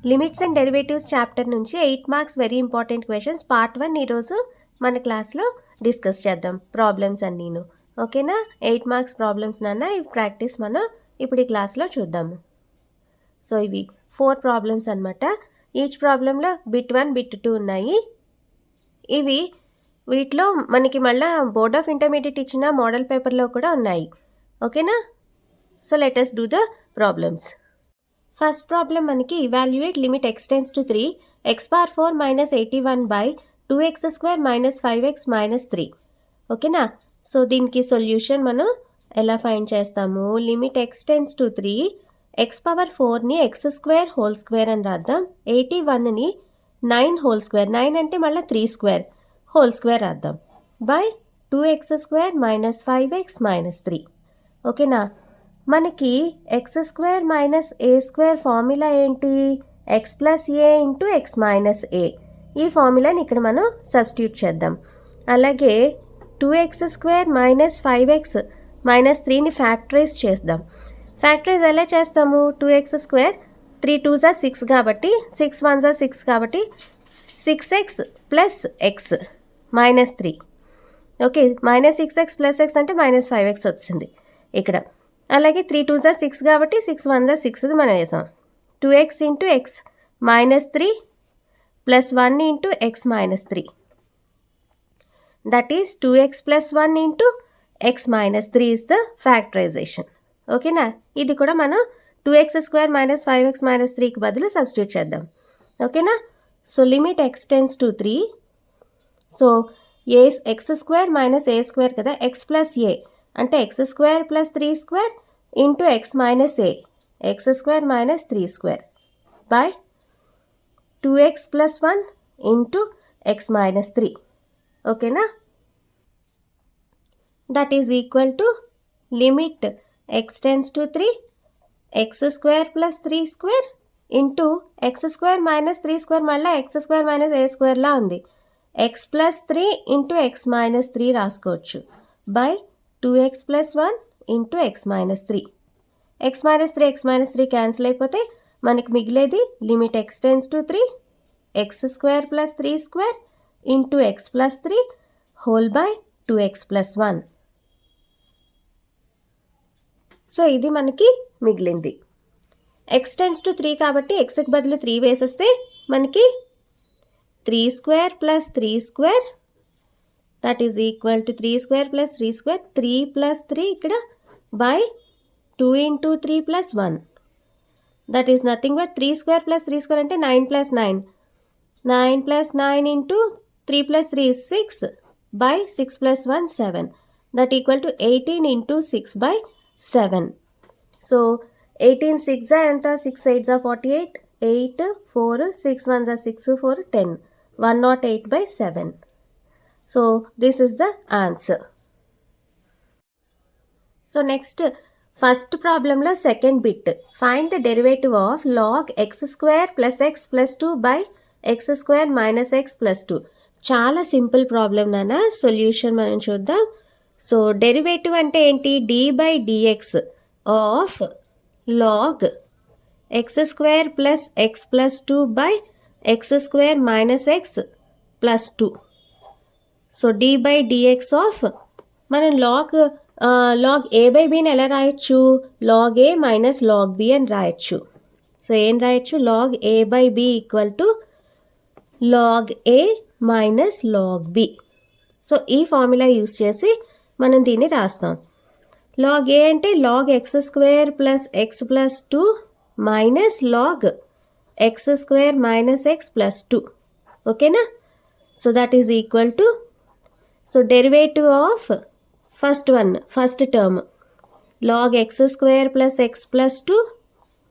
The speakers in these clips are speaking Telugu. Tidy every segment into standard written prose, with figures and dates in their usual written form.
లిమిట్స్ అండ్ డెరివేటివ్స్ చాప్టర్ నుంచి 8 marks very important questions part 1 ఈరోజు మన క్లాస్లో డిస్కస్ చేద్దాం. ప్రాబ్లమ్స్ అన్నీను ఓకేనా. 8 మార్క్స్ ప్రాబ్లమ్స్ నాన్న ఇవి ప్రాక్టీస్ మనం ఇప్పుడు ఈ క్లాస్లో చూద్దాము. సో ఇవి 4 ప్రాబ్లమ్స్ అనమాట. ఈచ్ ప్రాబ్లంలో బిట్ 1 బిట్ 2 ఉన్నాయి. ఇవి వీటిలో మనకి మళ్ళీ బోర్డ్ ఆఫ్ ఇంటర్మీడియట్ ఇచ్చిన మోడల్ పేపర్లో కూడా ఉన్నాయి ఓకేనా. So let us do the problems. First problem మనకి evaluate limit x tends to 3 x⁴ minus 81 by 2x² minus 5x minus 3 ఓకేనా. సో దీనికి సొల్యూషన్ మనం ఎలా ఫైండ్ చేస్తాము? లిమిట్ x టెన్స్ టు 3 x⁴ని x² హోల్ స్క్వేర్ అని రాద్దాం. 81ని 9 హోల్ స్క్వేర్, 9 అంటే మళ్ళీ 3² హోల్ స్క్వేర్ రాద్దాం by 2x² minus 5x minus 3 ఓకేనా. మనకి x² మైనస్ a² ఫార్ములా ఏంటి? x plus a into x minus a. ఈ ఫార్ములాని ఇక్కడ మనం సబ్స్టిట్యూట్ చేద్దాం. అలాగే 2x² మైనస్ 5x మైనస్ 3ని ఫ్యాక్టరైజ్ చేద్దాం. ఫ్యాక్టరైజ్ ఎలా చేస్తాము? 2x² 3 2 జా 6 కాబట్టి 6 1 జా 6 కాబట్టి 6x plus x minus 3 okay. Minus 6x plus x అంటే మైనస్ 5x వచ్చింది ఇక్కడ. అలాగే 3 2 జా 6 కాబట్టి 6 1 జా 6 మనం వేసాం. 2x into x minus 3 plus 1 into x minus 3 that is 2x plus 1 into x minus 3 is the factorization ఓకేనా. ఇది కూడా మనం 2x² మైనస్ 5x మైనస్ 3కి బదులు సబ్స్టిట్యూట్ చేద్దాం ఓకేనా. So limit x tends to 3. So x² minus a² కదా, x ప్లస్ a అంటే x² plus 3² into x minus a, x² minus 3² by 2x plus 1 into x minus 3 ఓకేనా. That is equal to limit x tends to 3 x² plus 3² into x² minus 3² మళ్ళీ x² మైనస్ a² లా ఉంది. x plus 3 into x minus 3 రాసుకోవచ్చు by 2x plus 1 into x minus 3. x minus 3 cancel అయిపోతే మనకి మిగిలేది limit x tends to 3 x² plus 3² into x plus 3 whole by 2x plus 1. So ఇది మనకి మిగిలింది. x టెన్స్ టు 3 కాబట్టి xకి బదులు 3 వేసేస్తే మనకి 3² plus 3² that is equal to 3² plus 3² 3 plus 3 ఇక్కడ by 2 into 3 plus 1 that is nothing but 3² plus 3² అంటే 9 plus 9, 9 plus 9 into 3 plus 3 6 by 6 plus 1 7 that equal to 18 into 6 by 7. So 18 6 జా ఎంత? 6 8 జా 48, 8 4 6 1 జా 6 4 10 108 by 7. So this is the answer. So next first problem lo second bit, find the derivative of log x² plus x plus 2 by x² minus x plus 2. చాలా సింపుల్ ప్రాబ్లం నాన్న. సొల్యూషన్ మనం చూద్దాం. సో డెరివేటివ్ అంటే ఏంటి? d by dx of log x² plus x plus 2 by x² minus x plus 2. So d by dx of మనం log a by bని ఎలా రాయొచ్చు? log a minus log b అని రాయొచ్చు. సో ఏం రాయొచ్చు? log a by b equal to log a minus log b. So ఈ ఫార్ములా యూస్ చేసి మనం దీన్ని రాస్తాం. log a అంటే log x² plus x plus 2 minus log x² minus x plus 2 ఓకేనా. So that is equal to, so derivative of first term log x² plus x plus 2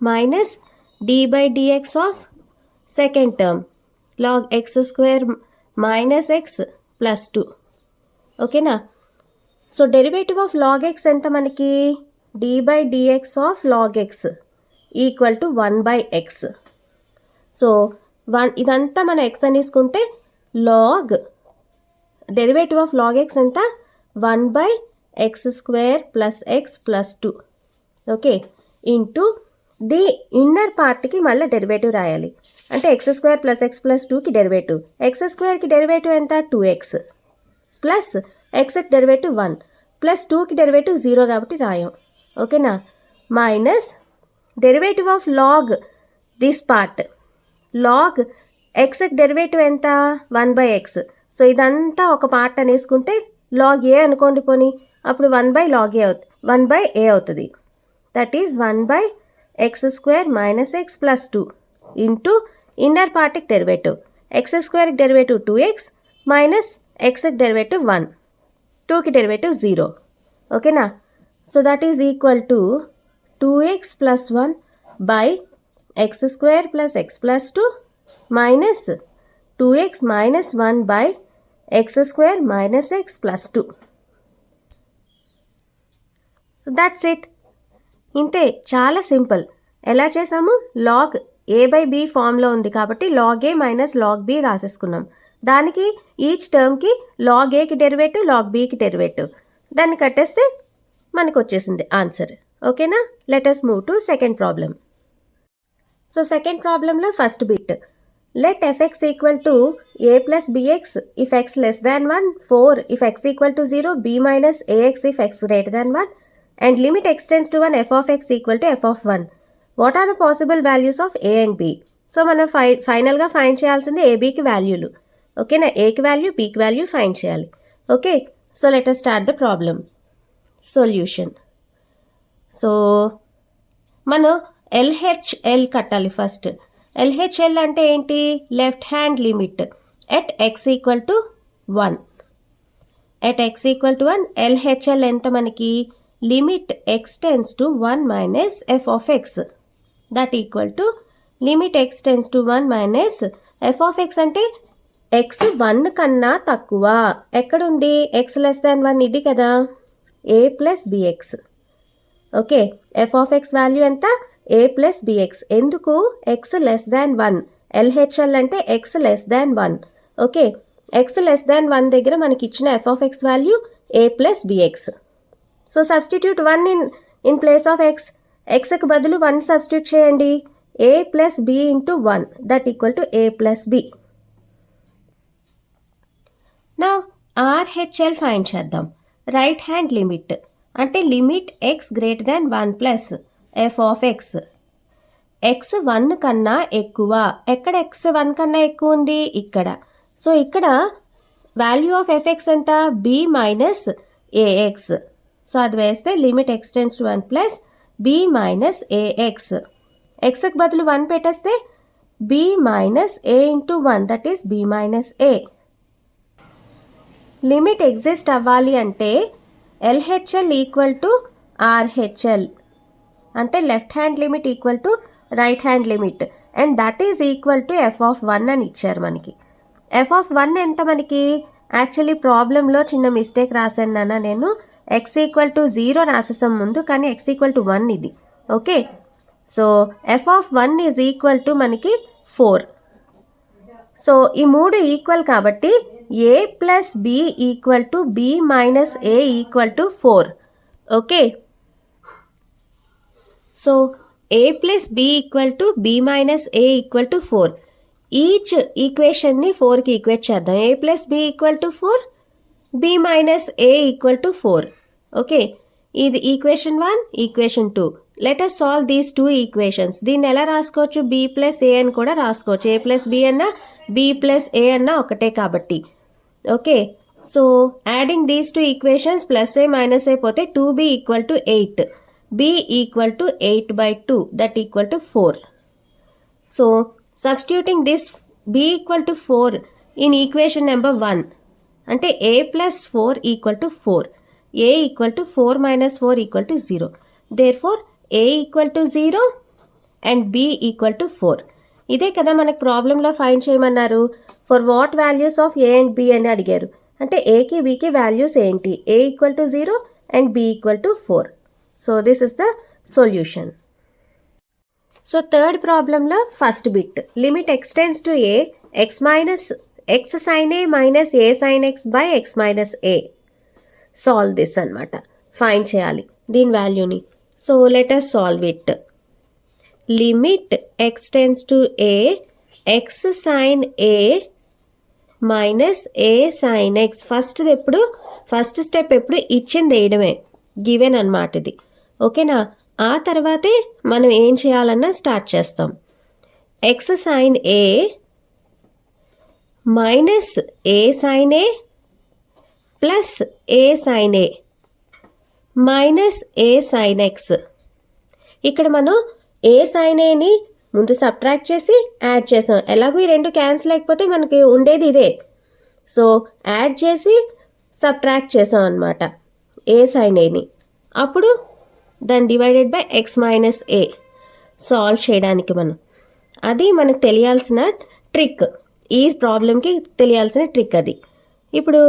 minus d by dx of second term log x² minus x plus 2 ఓకేనా. So derivative of log x ఎంత మనకి? d by dx of log x equal to 1 by x. So ఇదంతా మనం x అని తీసుకుంటే log derivative of log x ఎంత? 1 by x² plus x plus 2 okay into the inner పార్ట్కి మళ్ళీ డెరివేటివ్ రాయాలి. అంటే x² + x + 2కి డెరివేటివ్, x²కి డెరివేటివ్ ఎంత 2x ప్లస్ xకి డెరివేటివ్ 1 ప్లస్ 2కి డెరివేటివ్ 0 కాబట్టి రాయం. ఓకేనా, minus derivative of log this part, log xకి డెరివేటివ్ ఎంత 1/x. సో ఇదంతా ఒక పార్ట్ అనేసుకుంటే లాగ్ ఏ అనుకోండి పోనీ, అప్పుడు 1/a అవుతుంది. That is 1/x² - x + 2 into inner పార్ట్కి డెరివేటివ్, x²కి డెరివేటివ్ 2x మైనస్ xకి డెరివేటివ్ 1, 2కి డెరివేటివ్ 0. ఓకేనా, so that is equal to 2x + 1 by x² + x + 2 minus 2x - 1 by x² - x + 2. So that's it. ఇంతే, చాలా సింపుల్. ఎలా చేసాము, లాగ్ a/b ఫామ్లో ఉంది కాబట్టి log a minus log b రాసేసుకున్నాం. దానికి ఈచ్ టర్మ్కి లాగ్ ఏకి డెరివేటివ్, లాగ్ బీకి డెరివేటివ్, దాన్ని కట్టేస్తే మనకు వచ్చేసింది ఆన్సర్. ఓకేనా, let us move to second problem. So second ప్రాబ్లంలో first bit, let fx equal to a plus bx if x less than 1, 4 if x equal to 0, b minus ax if x greater than 1, and limit x tends to 1, f of x equal to f of 1. What are the possible values of a and b? So మనం ఫైనల్గా ఫైండ్ చేయాల్సింది ఏబీకి వాల్యూలు. ఓకేనా, ఏకి వాల్యూ, బీకి వాల్యూ ఫైండ్ చేయాలి. Okay, so let us start the problem. Solution. So మనం ఎల్హెచ్ఎల్ కట్టాలి ఫస్ట్. ఎల్హెచ్ఎల్ అంటే ఏంటి, left hand limit at X equal to 1. At X equal to 1 LHL ఎంత మనకి, limit x tends to 1 minus F of X, that equal to limit x tends to 1 minus F of X అంటే ఎక్స్ 1 కన్నా తక్కువ ఎక్కడుంది, ఎక్స్ లెస్ దాన్ 1 ఇది కదా, a plus b x. Okay, f of x value ఎంత, a ప్లస్ బిఎక్స్. ఎందుకు, ఎక్స్ లెస్ దాన్ 1, ఎల్హెచ్ఎల్ అంటే x less than 1. Okay, x less than 1 దగ్గర మనకి ఇచ్చిన f of x value a plus b x. So substitute 1 in place of x, ఎక్స్కి బదులు 1 సబ్స్టిట్యూట్ చేయండి, a plus b into 1 that equal to a plus b. నా ఆర్హెచ్ఎల్ ఫైండ్ చేద్దాం. రైట్ హ్యాండ్ లిమిట్ అంటే limit X greater than 1 plus F of X, X 1 కన్నా ఎక్కువ, ఎక్కడ ఎక్స్ 1 కన్నా ఎక్కువ ఉంది, ఇక్కడ. సో ఇక్కడ వాల్యూ ఆఫ్ ఎఫ్ఎక్స్ ఎంత, బి మైనస్ ఏఎక్స్. సో అది వేస్తే limit x tends to 1 plus b minus a x, ఎక్స్కి బదులు 1 పెట్టేస్తే b minus a into 1 that is b minus a. Limit exist అవ్వాలి అంటే ఎల్హెచ్ఎల్ ఈక్వల్ టు ఆర్హెచ్ఎల్, అంటే left hand limit equal to right hand limit, and that is equal to f of 1 అని ఇచ్చారు మనకి. ఎఫ్ ఆఫ్ 1 ఎంత మనకి, యాక్చువల్లీ ప్రాబ్లంలో చిన్న మిస్టేక్ రాశాను నాన్న నేను, ఎక్స్ ఈక్వల్ టు 0 రాసేసాం ముందు, కానీ ఎక్స్ ఈక్వల్ టు 1 ఇది. Okay, so f of 1 is equal to మనకి 4. సో ఈ మూడు ఈక్వల్ కాబట్టి a plus b equal to b minus a equal to 4. Okay, so a plus b equal to b minus a equal to 4. Each ఈక్వేషన్ని 4కి ఈక్వేట్ చేద్దాం. a plus b equal to 4, b minus a equal to 4. Okay, ఇది equation 1, equation 2. Let us solve these 2 equations. దీన్ని ఎలా రాసుకోవచ్చు, b ప్లస్ ఏ అని కూడా రాసుకోవచ్చు. a ప్లస్ బి అన్నా b ప్లస్ ఏ అన్నా ఒకటే కాబట్టి. Okay, so adding these 2 equations, plus A minus A పోతే 2b equal to 8, b equal to 8/2 that equal to 4. So substituting this b equal to 4 in equation number 1 అంటే a plus 4 equal to 4, a equal to 4 minus 4 equal to 0. Therefore a equal to 0 and b equal to 4. ఇదే కదా మనకు ప్రాబ్లంలో ఫైండ్ చేయమన్నారు. For what values of a and b అని అడిగారు. అంటే ఏకి బికి వాల్యూస్ ఏంటి, a equal to 0 and b equal to 4. So this is the solution. So third ప్రాబ్లంలో first bit, limit x tends to a, x minus x sine a minus a sine x by x minus a. Solve this అనమాట, ఫైండ్ చేయాలి దీని వాల్యూని. So let us solve it. Limit x tends to a x sine a minus a sine x. First step ఎప్పుడు ఇచ్చింది వేయడమే, గివెన్ అన్నమాట ఇది. ఓకేనా? ఆ తర్వాతే మనం ఏం చేయాలన్నా స్టార్ట్ చేస్తాం. X sine a minus a sine A plus A sine a minus a sine X. ఇక్కడ మనం ఏ సైన్ ఏని ముందు సబ్ట్రాక్ట్ చేసి యాడ్ చేసాం. ఎలాగో ఈ రెండు క్యాన్సిల్ అయిపోతే మనకి ఉండేది ఇదే. సో యాడ్ చేసి సబ్ట్రాక్ట్ చేసాం అనమాట ఏ సైన్ ఏని. అప్పుడు దాన్ని divided by x minus a solve చేయడానికి అది మనకు తెలియాల్సిన ట్రిక్. ఈ ప్రాబ్లంకి తెలియాల్సిన ట్రిక్ అది. ఇప్పుడు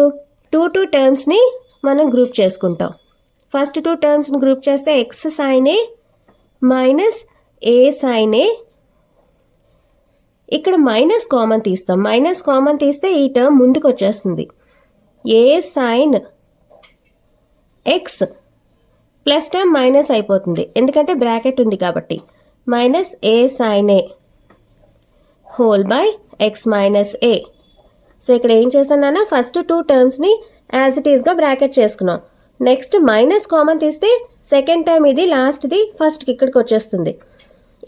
టూ టర్మ్స్ని మనం గ్రూప్ చేసుకుంటాం. ఫస్ట్ 2 టర్మ్స్ని గ్రూప్ చేస్తే x sine a minus a sine a. ఇక్కడ మైనస్ కామన్ తీస్తాం. మైనస్ కామన్ తీస్తే ఈ టర్మ్ ముందుకు వచ్చేస్తుంది. A sine x plus term minus అయిపోతుంది, ఎందుకంటే బ్రాకెట్ ఉంది కాబట్టి. Minus a sine a whole by x minus a. So ఇక్కడ ఏం చేశానన్నా ఫస్ట్ 2 టర్మ్స్ని యాజ్ ఇట్ ఈస్గా బ్రాకెట్ చేసుకున్నాం. నెక్స్ట్ మైనస్ కామన్ తీస్తే సెకండ్ టర్మ్ ఇది, లాస్ట్ది ఫస్ట్కి ఇక్కడికి వచ్చేస్తుంది.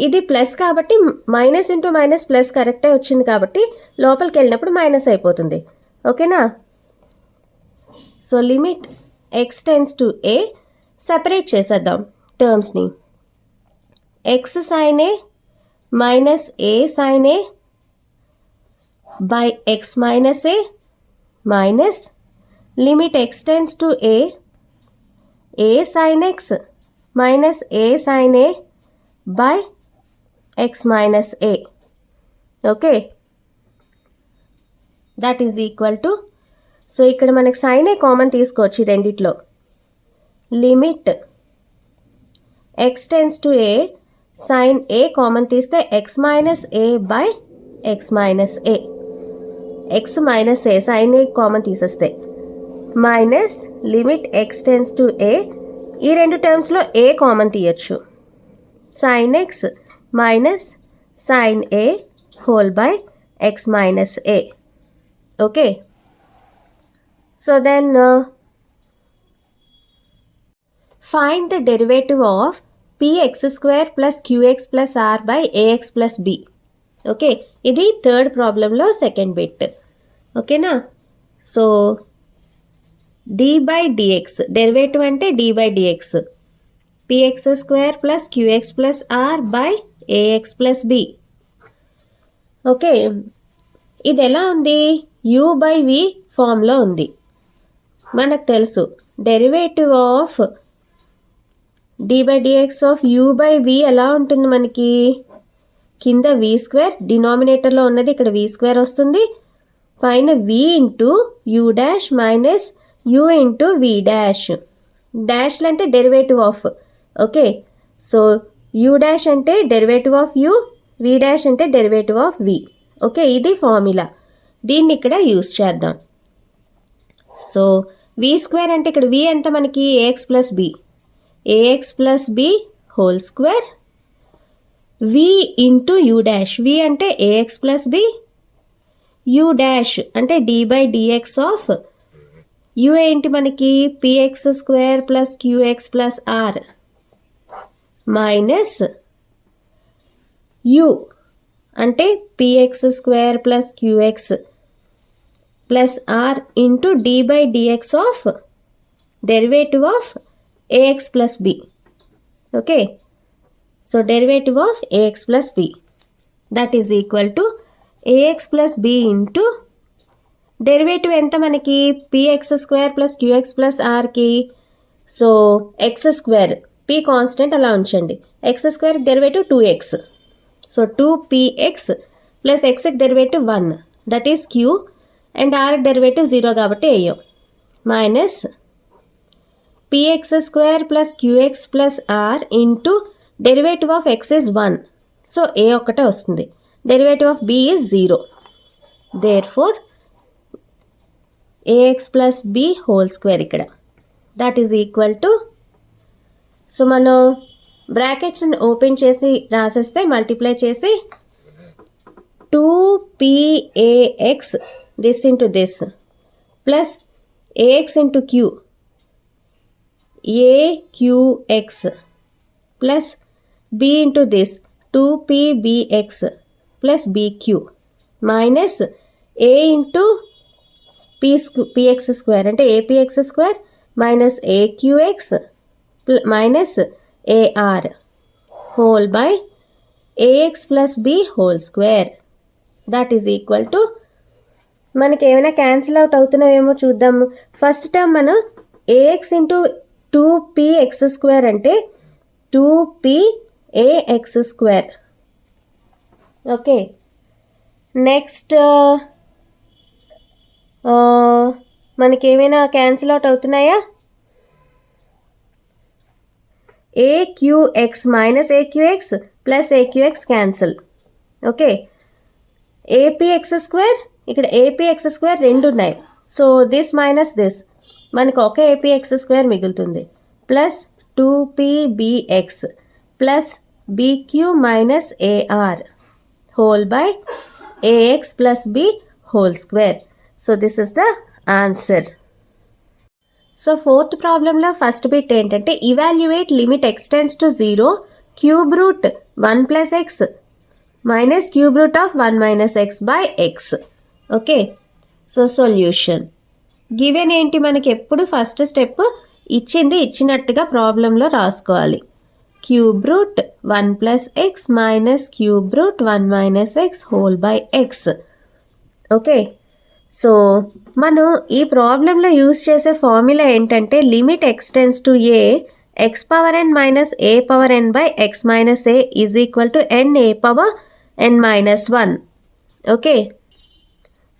ఇది ప్లస్ కాబట్టి మైనస్ ఇంటూ మైనస్ ప్లస్ కరెక్టే వచ్చింది కాబట్టి లోపలికి వెళ్ళినప్పుడు మైనస్ అయిపోతుంది. ఓకేనా? So limit x tends to a separate చేసేద్దాం టర్మ్స్ని. X sine a minus a sine a by x minus a minus limit x tends to a sine x minus a sine a by x minus a. Okay, that is equal to, so ఇక్కడ మనకి సైన్ ఏ కామన్ తీసుకోవచ్చు ఈ రెండిట్లో. Limit x tends to a sine a common తీస్తే x minus a by x minus A. X minus a sine a common తీసేస్తే minus limit x tends to a. ఈ రెండు టర్మ్స్లో ఏ కామన్ తీయచ్చు. Sine x minus sine a whole by x minus a. Okay, so then find the derivative of px square plus qx plus r by ax plus b. Okay, ఇది థర్డ్ ప్రాబ్లంలో సెకండ్ బిట్. ఓకేనా? So d by dx derivative అంటే d by dx, px square plus qx plus r by ax plus b. Okay, ఇది ఎలా ఉంది? u బై v ఫామ్లో ఉంది. మనకు తెలుసు derivative of d by dx of u by v ఎలా ఉంటుంది మనకి? కింద v స్క్వేర్, డినామినేటర్లో ఉన్నది ఇక్కడ v స్క్వేర్ వస్తుంది, పైన v into u dash minus u into v dash. డాష్లు అంటే derivative of. Okay, so u dash అంటే derivative of u, v dash అంటే డెరివేటివ్ ఆఫ్ v. ఓకే, ఇది ఫార్ములా. దీన్ని ఇక్కడ యూస్ చేద్దాం. సో v స్క్వేర్ అంటే ఇక్కడ v ఎంత మనకి? ax plus b, ax plus b whole square, v into u dash. v అంటే ax plus b, u dash అంటే d by dx of u ఏంటి మనకి? px square plus qx plus r minus u అంటే px square plus qx plus r into d by dx of derivative of ax plus b. Okay, so derivative of ax plus b that is equal to ax plus b into derivative ఎంత మనకి? px square plus qx plus rకి. So x square, p constant అలా ఉంచండి. X square derivative 2x, so 2px plus x derivative 1 that is q and r derivative 0 కాబట్టి వేయం. Minus px square plus qx plus r into derivative of x is 1, so a ఒక్కటే వస్తుంది. Derivative of b is 0. Therefore ax plus b whole square ఇక్కడ that is equal to, so మనం బ్రాకెట్స్ని ఓపెన్ చేసి రాసేస్తే మల్టిప్లై చేసి 2pax this into this plus ax into q aqx plus b into this 2pbx plus bq minus a into px square అంటే apx square minus aqx minus ar whole by ax plus b whole square that is equal to మనకి ఏమైనా క్యాన్సిల్ అవుట్ అవుతున్నావేమో చూద్దాము. ఫస్ట్ టర్మ్ మనం ఏఎక్స్ ఇంటూ 2px² అంటే 2pax². ఓకే, నెక్స్ట్ మనకి ఏమైనా క్యాన్సిల్ అవుట్ అవుతున్నాయా? AQX minus AQX plus AQX cancel. Okay, APx² ఇక్కడ APx² రెండు ఉన్నాయి. సో దిస్ మైనస్ దిస్ మనకు ఒక APx² మిగులుతుంది. Plus 2pbx plus bq minus AR whole by AX plus b whole square. So this is the answer. So fourth ప్రాబ్లంలో ఫస్ట్ బిట్ ఏంటంటే evaluate limit x tends to 0 cube root 1 plus x minus cube root of 1 minus x by x. Okay, so solution given ఏంటి, మనకి ఎప్పుడు ఫస్ట్ స్టెప్ ఇచ్చింది ఇచ్చినట్టుగా ప్రాబ్లంలో రాసుకోవాలి. Cube root 1 plus x minus cube root 1 minus x whole by x. Okay, so మనం ఈ ప్రాబ్లంలో యూజ్ చేసే ఫార్ములా ఏంటంటే limit x tends to a x power n minus a power n by x minus a is equal to n a power n minus 1. Okay,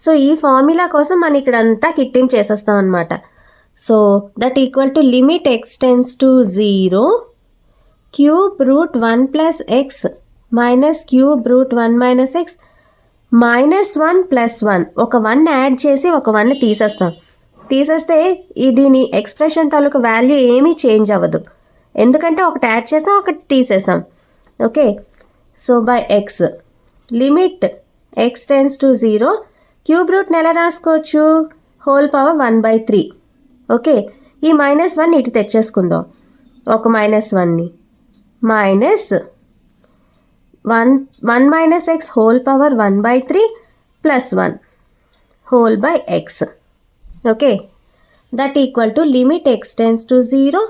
so ఈ ఫార్ములా కోసం మనం ఇక్కడ అంతా కిట్టింగ్ చేసేస్తాం అనమాట. So that equal to limit x tends to 0 cube root 1 plus x minus cube root 1 minus x minus 1 plus 1 ఒక 1 యాడ్ చేసి ఒక 1 తీసేస్తే దీని ఎక్స్ప్రెషన్ తాలూకు వాల్యూ ఏమీ చేంజ్ అవ్వదు, ఎందుకంటే ఒకటి యాడ్ చేసాం ఒకటి తీసేసాం. Okay, so by x limit x tends to 0 cube రూట్ని ఎలా రాసుకోవచ్చు, హోల్ పవర్ 1/3. ఓకే, ఈ మైనస్ 1 ఇటు తెచ్చేసుకుందాం, ఒక మైనస్ 1ని minus 1 minus x whole power 1/3 plus 1 whole by x. Okay, that equal to limit x tends to 0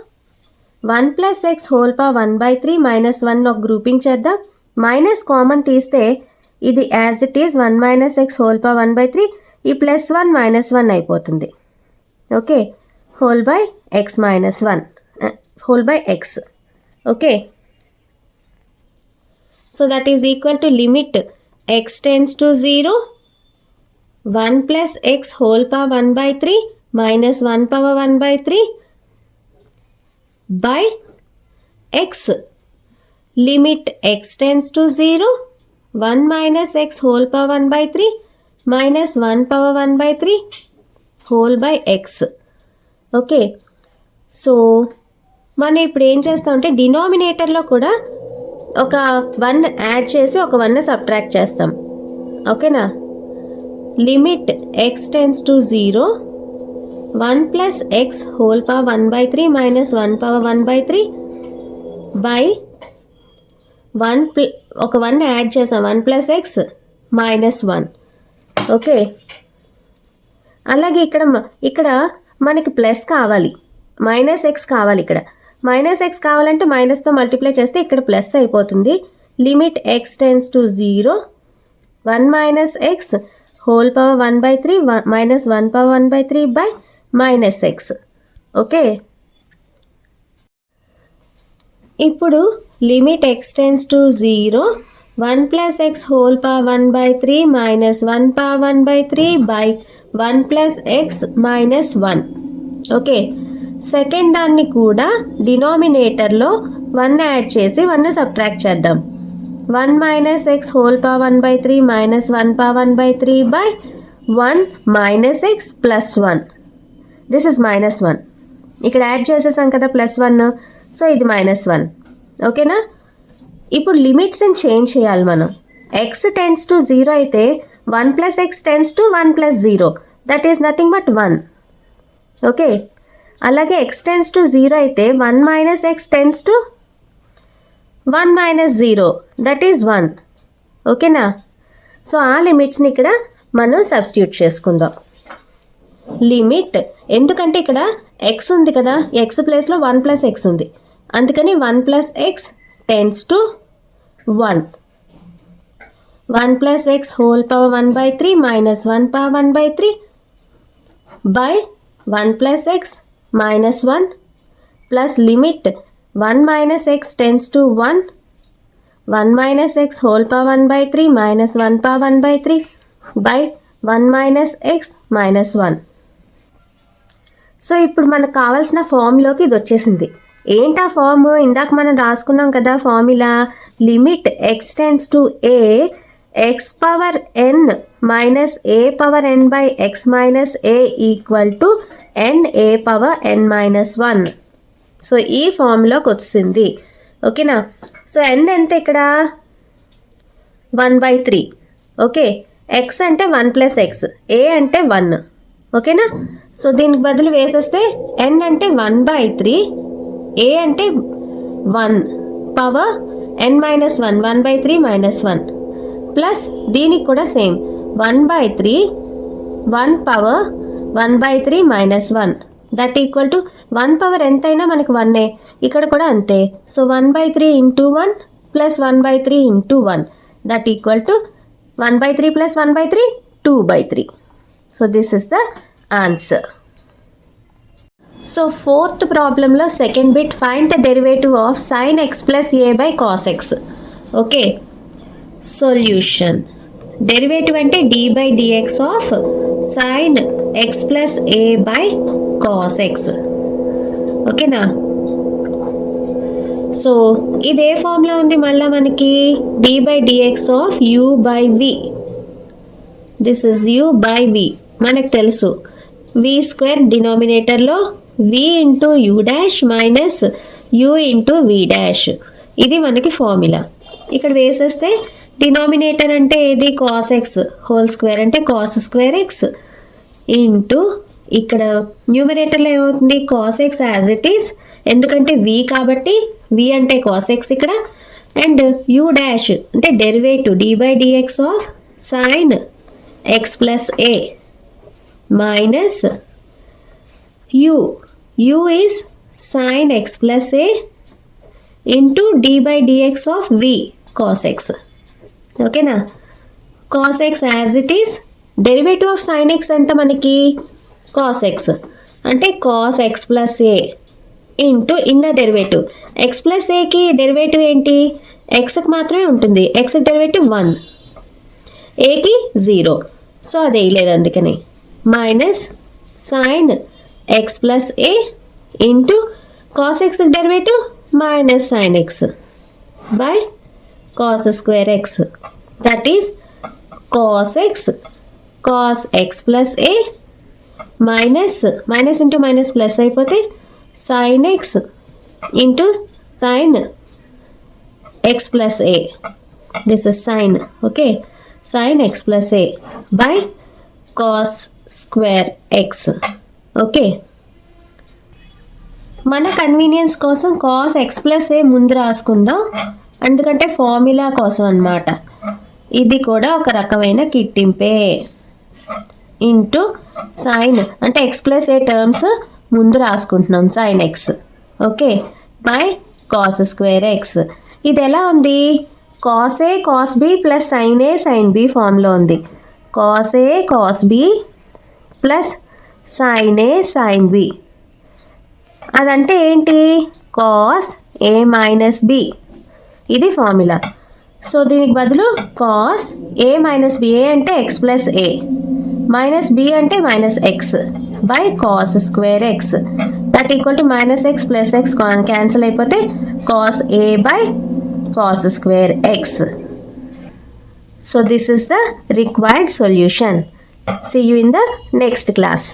1 plus x whole power 1/3 minus 1 ఒక గ్రూపింగ్ చేద్దాం. మైనస్ కామన్ తీస్తే ఇది as it is 1 minus x whole power 1/3, ఈ ప్లస్ 1 మైనస్ 1 అయిపోతుంది. Okay, whole by x minus 1 whole by x. Okay, so that is equal to limit x tends to 0 1 plus x whole power 1/3 minus 1 power 1/3 by x. Limit x tends to 0 1 minus x whole power 1/3 minus 1 power 1/3 whole by x. Okay, so మనం ఇప్పుడు ఏం చేస్తామంటే డినామినేటర్లో కూడా ఒక 1 యాడ్ చేసి ఒక 1 సబ్ట్రాక్ట్ చేస్తాం. ఓకేనా, limit x tends to 0 1 plus x whole power 1/3 minus 1 power 1/3 by 1 ఒక 1 యాడ్ చేసాం 1 ప్లస్ ఎక్స్ మైనస్ 1. ఓకే, అలాగే ఇక్కడ మనకి ప్లస్ కావాలి, మైనస్ ఎక్స్ కావాలి. ఇక్కడ మైనస్ ఎక్స్ కావాలంటే మైనస్తో మల్టిప్లై చేస్తే ఇక్కడ ప్లస్ అయిపోతుంది. Limit x tends to 0 1 minus x whole power 1/3 minus 1 power 1/3 by minus x. Okay, ఇప్పుడు limit x tends to 0 1 plus x whole power 1/3 minus 1 power 1/3 by 1 plus x minus 1. Okay, second దాన్ని కూడా డినామినేటర్లో 1 యాడ్ చేసి 1 సబ్ట్రాక్ట్ చేద్దాం. 1 minus x whole power 1/3 minus 1 power 1/3 by 1 minus x plus 1. This is minus 1. ఇక్కడ యాడ్ చేసేసాం కదా ప్లస్ 1, సో ఇది మైనస్ 1. ఓకేనా. ఇప్పుడు లిమిట్స్ని చేంజ్ చేయాలి మనం. x టెన్స్ టు 0 అయితే 1 plus X tends to 1 plus 0, that is nothing but 1. Okay, అలాగే x టెన్స్ టు 0 అయితే 1 minus X tends to 1 minus 0, that is 1. ఓకేనా. సో ఆ లిమిట్స్ని ఇక్కడ మనం సబ్స్టిట్యూట్ చేసుకుందాం. లిమిట్, ఎందుకంటే ఇక్కడ ఎక్స్ ఉంది కదా, ఎక్స్ ప్లేస్లో 1 ప్లస్ ఎక్స్ ఉంది, అందుకని 1 plus X tends to 1. 1 plus x whole power 1/3 minus 1 power 1/3 by 1 plus x minus 1 plus limit 1 minus X tends to 1, 1 minus x whole power 1/3 minus 1 power 1/3 by 1 minus x minus 1. So ఇప్పుడు మనకు కావాల్సిన ఫామ్లోకి ఇది వచ్చేసింది. ఏంటి ఆ ఫామ్? ఇందాక మనం రాసుకున్నాం కదా formula, limit x tends to a x power n minus a power n by x minus a equal to n a power n minus 1. So ఈ ఫామ్లోకి వచ్చింది. ఓకేనా. సో ఎన్ ఎంత ఇక్కడ 1/3. ఓకే, ఎక్స్ అంటే 1 ప్లస్ ఎక్స్, ఏ అంటే 1. ఓకేనా. సో దీనికి బదులు వేసేస్తే ఎన్ అంటే 1/3, ఏ అంటే 1 power n minus 1, 1/3 minus 1 plus దీనికి కూడా same 1/3, 1 power 1/3 minus 1, that equal to 1 power ఎంతైనా మనకు 1ఏ, ఇక్కడ కూడా అంతే. So 1/3 into 1 plus 1/3 into 1, that equal to 1/3 plus 1/3 2/3. So this is the answer. So fourth ప్రాబ్లంలో second bit, find the derivative of sine x plus a by cos x. Okay, solution. Derivative అంటే d by dx of sine x plus a by cos x. ఓకేనా. సో ఇది ఏ ఫామ్లో ఉంది మళ్ళీ మనకి? D by dx of u by v. This is u by v. మనకు తెలుసు వి స్క్వేర్ డినామినేటర్లో v into u dash minus u into v dash, ఇది మనకి ఫార్ములా. ఇక్కడ వేసేస్తే డినామినేటర్ అంటే ఏది? కాస్ ఎక్స్ హోల్ స్క్వేర్ అంటే కాస్ స్క్వేర్ ఎక్స్ ఇంటూ ఇక్కడ న్యూమరేటర్లో ఏమవుతుంది? Cos x as it is, ఎందుకంటే వి కాబట్టి వి అంటే కాస్ ఎక్స్ ఇక్కడ, అండ్ యూ డాష్ అంటే derivative d by dx of sine x plus A minus u is sin x plus a into d by dx of v cos x. ఓకేనా. cos x as it is, derivative of sin x ఎంత మనకి? cos x అంటే cos x plus a into inner derivative x plus aకి డెరివేటివ్ ఏంటి? xకి మాత్రమే ఉంటుంది, xకి డెరివేటివ్ 1, aకి 0, సో అది వేయలేదు అందుకని, minus sin x plus a into cos x derivative minus sin x by cos square x, that is cos x cos x plus a minus into minus plus అయిపోతే sin x into sin x plus a, this is sin, okay, sin x plus a by cos square x. Okay, మన కన్వీనియన్స్ కోసం కాస్ ఎక్స్ ప్లస్ ఏ ముందు రాసుకుందాం, ఎందుకంటే ఫార్ములా కోసం అన్నమాట. ఇది కూడా ఒక రకమైన కిట్టింపే. ఇంటూ సైన్ అంటే ఎక్స్ ప్లస్ ఏ టర్మ్స్ ముందు రాసుకుంటున్నాం, sine x. Okay, by cos square x. ఇది ఎలా ఉంది? Cos a cos b plus sine a sine b ఫామ్లో ఉంది. Cos a cos b plus sine a sine b, అదంటే ఏంటి? కాస్ ఏ మైనస్ బి, ఇది ఫార్ములా. సో దీనికి బదులు cos a minus b, a అంటే ఎక్స్ ప్లస్ ఏ మైనస్ బి అంటే minus x by cos square x, that equal to minus x plus x cancel అయిపోతే cos a by cos square x. So this is the required solution. See you in the next class.